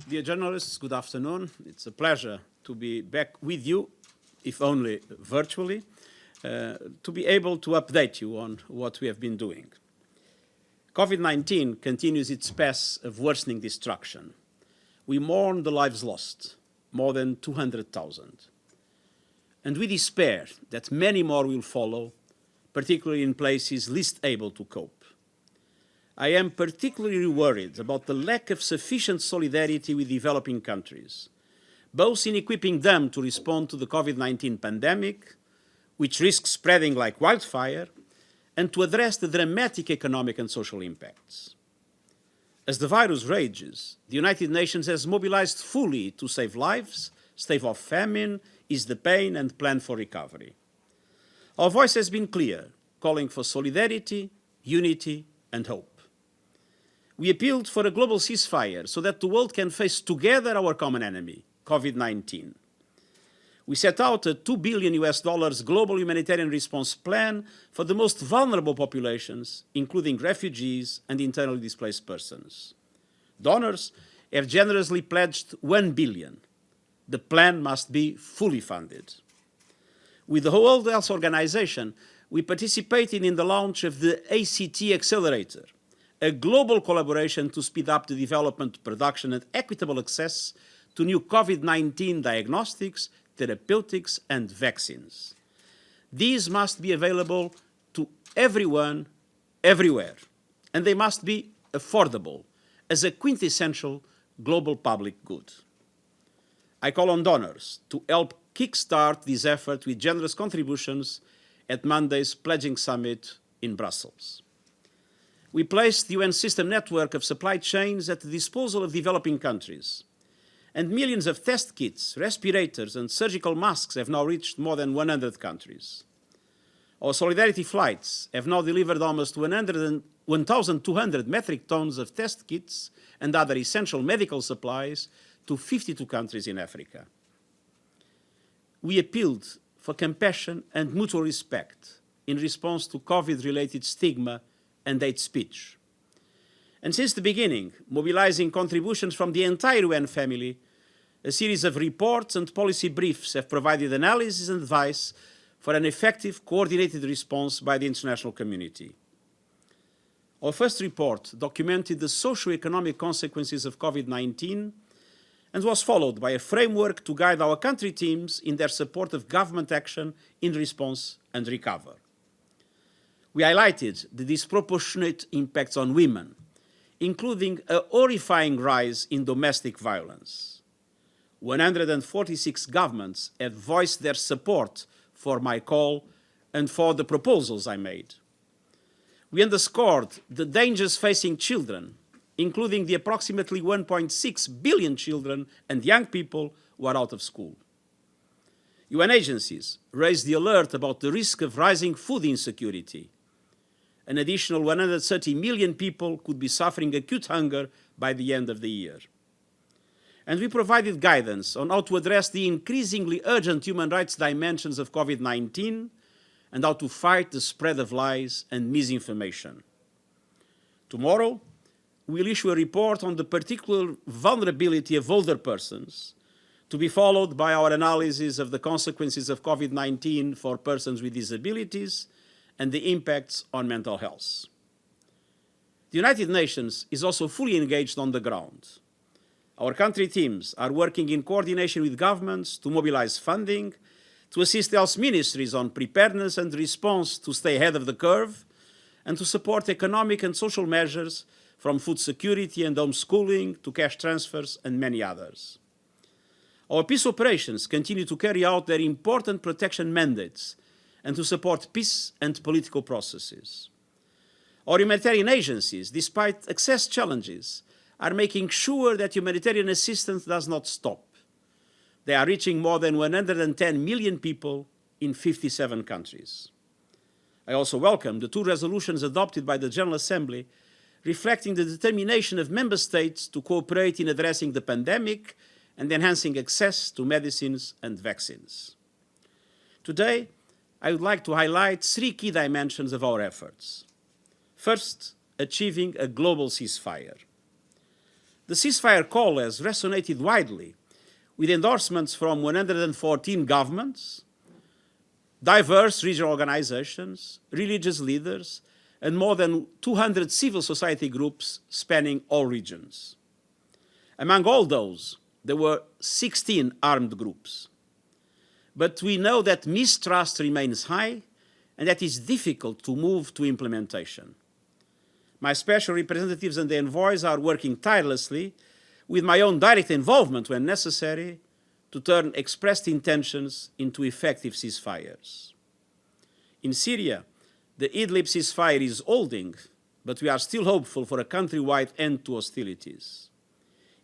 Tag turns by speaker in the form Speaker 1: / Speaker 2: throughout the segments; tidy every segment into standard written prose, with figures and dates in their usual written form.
Speaker 1: Dear journalists, good afternoon. It's a pleasure to be back with you, if only virtually, to be able to update you on what we have been doing. COVID-19 continues its path of worsening destruction. We mourn the lives lost, more than 200,000. And we despair that many more will follow, particularly in places least able to cope. I am particularly worried about the lack of sufficient solidarity with developing countries, both in equipping them to respond to the COVID-19 pandemic, which risks spreading like wildfire, and to address the dramatic economic and social impacts. As the virus rages, the United Nations has mobilized fully to save lives, stave off famine, ease the pain, and plan for recovery. Our voice has been clear, calling for solidarity, unity, and hope. We appealed for a global ceasefire so that the world can face together our common enemy, COVID-19. We set out a $2 billion global humanitarian response plan for the most vulnerable populations, including refugees and internally displaced persons. Donors have generously pledged $1 billion. The plan must be fully funded. With the World Health Organization, we participated in the launch of the ACT Accelerator, a global collaboration to speed up the development, production, and equitable access to new COVID-19 diagnostics, therapeutics, and vaccines. These must be available to everyone, everywhere, and they must be affordable as a quintessential global public good. I call on donors to help kickstart this effort with generous contributions at Monday's Pledging Summit in Brussels. We placed the UN system network of supply chains at the disposal of developing countries, and millions of test kits, respirators, and surgical masks have now reached more than 100 countries. Our solidarity flights have now delivered almost 1,200 metric tons of test kits and other essential medical supplies to 52 countries in Africa. We appealed for compassion and mutual respect in response to COVID-related stigma and hate speech. And since the beginning, mobilizing contributions from the entire UN family, a series of reports and policy briefs have provided analysis and advice for an effective, coordinated response by the international community. Our first report documented the socio-economic consequences of COVID-19 and was followed by a framework to guide our country teams in their support of government action in response and recovery. We highlighted the disproportionate impacts on women, including a horrifying rise in domestic violence. 146 governments have voiced their support for my call and for the proposals I made. We underscored the dangers facing children, including the approximately 1.6 billion children and young people who are out of school. UN agencies raised the alert about the risk of rising food insecurity. An additional 130 million people could be suffering acute hunger by the end of the year. And we provided guidance on how to address the increasingly urgent human rights dimensions of COVID-19 and how to fight the spread of lies and misinformation. Tomorrow, we'll issue a report on the particular vulnerability of older persons, to be followed by our analysis of the consequences of COVID-19 for persons with disabilities and the impacts on mental health. The United Nations is also fully engaged on the ground. Our country teams are working in coordination with governments to mobilize funding, to assist health ministries on preparedness and response to stay ahead of the curve, and to support economic and social measures from food security and homeschooling to cash transfers and many others. Our peace operations continue to carry out their important protection mandates and to support peace and political processes. Our humanitarian agencies, despite access challenges, are making sure that humanitarian assistance does not stop. They are reaching more than 110 million people in 57 countries. I also welcome the 2 resolutions adopted by the General Assembly reflecting the determination of member states to cooperate in addressing the pandemic and enhancing access to medicines and vaccines. Today, I would like to highlight 3 key dimensions of our efforts. First, achieving a global ceasefire. The ceasefire call has resonated widely, with endorsements from 114 governments, diverse regional organizations, religious leaders, and more than 200 civil society groups spanning all regions. Among all those, there were 16 armed groups. But we know that mistrust remains high and that it's difficult to move to implementation. My special representatives and the envoys are working tirelessly, with my own direct involvement when necessary, to turn expressed intentions into effective ceasefires. In Syria, the Idlib ceasefire is holding, but we are still hopeful for a countrywide end to hostilities.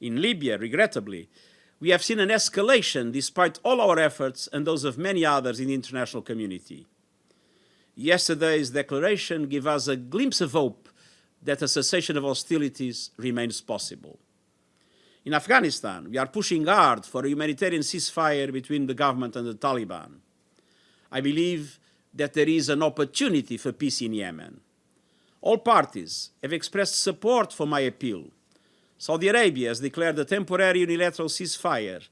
Speaker 1: In Libya, regrettably, we have seen an escalation despite all our efforts and those of many others in the international community. Yesterday's declaration gave us a glimpse of hope that a cessation of hostilities remains possible. In Afghanistan, we are pushing hard for a humanitarian ceasefire between the government and the Taliban. I believe that there is an opportunity for peace in Yemen. All parties have expressed support for my appeal. Saudi Arabia has declared a temporary unilateral ceasefire,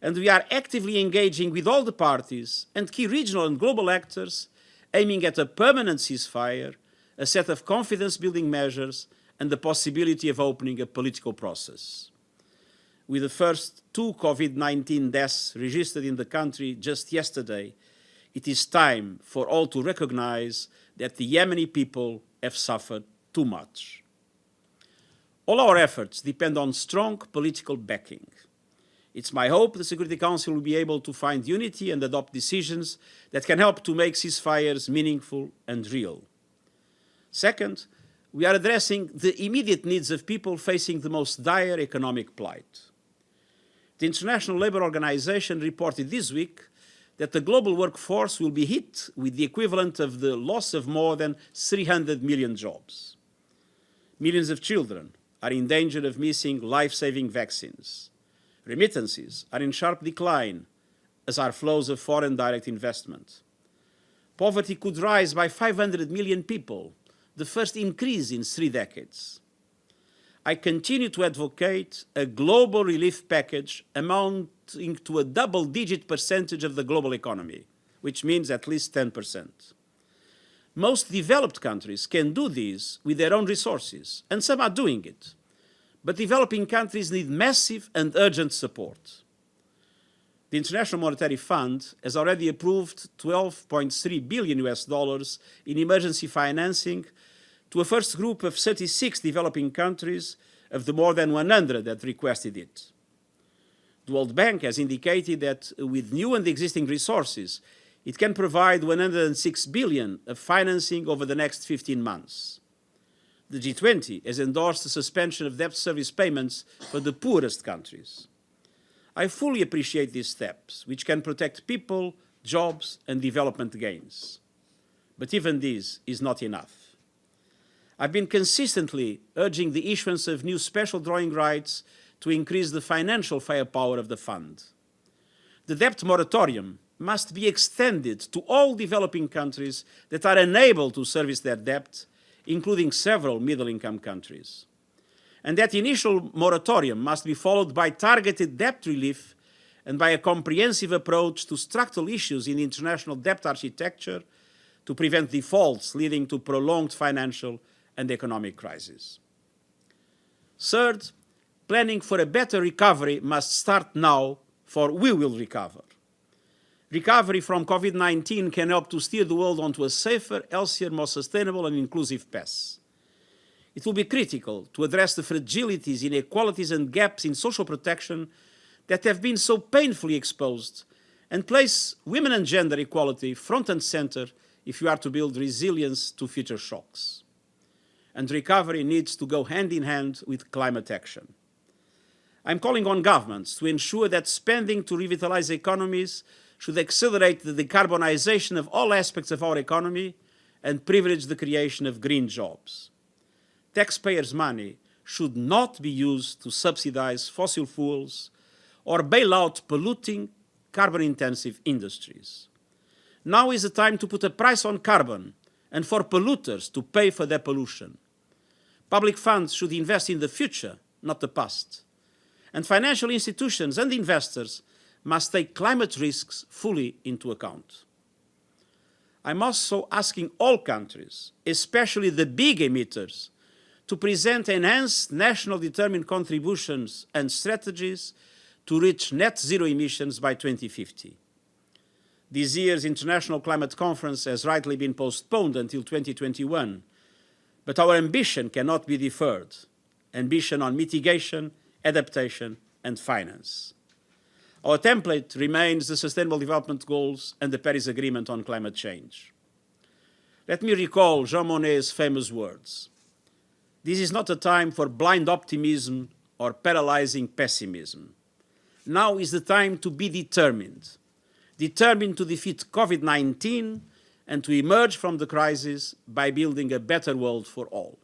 Speaker 1: and we are actively engaging with all the parties and key regional and global actors aiming at a permanent ceasefire, a set of confidence-building measures, and the possibility of opening a political process. With the first 2 COVID-19 deaths registered in the country just yesterday, it is time for all to recognize that the Yemeni people have suffered too much. All our efforts depend on strong political backing. It's my hope the Security Council will be able to find unity and adopt decisions that can help to make ceasefires meaningful and real. Second, we are addressing the immediate needs of people facing the most dire economic plight. The International Labour Organization reported this week that the global workforce will be hit with the equivalent of the loss of more than 300 million jobs. Millions of children are in danger of missing life-saving vaccines. Remittances are in sharp decline, as are flows of foreign direct investment. Poverty could rise by 500 million people, the first increase in 3 decades. I continue to advocate a global relief package amounting to a double-digit percentage of the global economy, which means at least 10%. Most developed countries can do this with their own resources, and some are doing it. But developing countries need massive and urgent support. The International Monetary Fund has already approved $12.3 billion in emergency financing to a first group of 36 developing countries of the more than 100 that requested it. The World Bank has indicated that with new and existing resources, it can provide $106 billion of financing over the next 15 months. The G20 has endorsed the suspension of debt service payments for the poorest countries. I fully appreciate these steps, which can protect people, jobs, and development gains. But even this is not enough. I've been consistently urging the issuance of new special drawing rights to increase the financial firepower of the fund. The debt moratorium must be extended to all developing countries that are unable to service their debt, including several middle-income countries. And that initial moratorium must be followed by targeted debt relief and by a comprehensive approach to structural issues in the international debt architecture to prevent defaults leading to prolonged financial and economic crises. Third, planning for a better recovery must start now, for we will recover. Recovery from COVID-19 can help to steer the world onto a safer, healthier, more sustainable and inclusive path. It will be critical to address the fragilities, inequalities and gaps in social protection that have been so painfully exposed and place women and gender equality front and center if we are to build resilience to future shocks. And recovery needs to go hand in hand with climate action. I'm calling on governments to ensure that spending to revitalize economies should accelerate the decarbonization of all aspects of our economy and privilege the creation of green jobs. Taxpayers' money should not be used to subsidize fossil fuels or bail out polluting, carbon-intensive industries. Now is the time to put a price on carbon and for polluters to pay for their pollution. Public funds should invest in the future not the past. And financial institutions and investors must take climate risks fully into account. I'm also asking all countries, especially the big emitters, to present enhanced national determined contributions and strategies to reach net zero emissions by 2050. This year's International Climate Conference has rightly been postponed until 2021, but our ambition cannot be deferred. Ambition on mitigation, adaptation, and finance. Our template remains the Sustainable Development Goals and the Paris Agreement on climate change. Let me recall Jean Monnet's famous words. This is not a time for blind optimism or paralyzing pessimism. Now is the time to be determined to defeat COVID-19 and to emerge from the crisis by building a better world for all.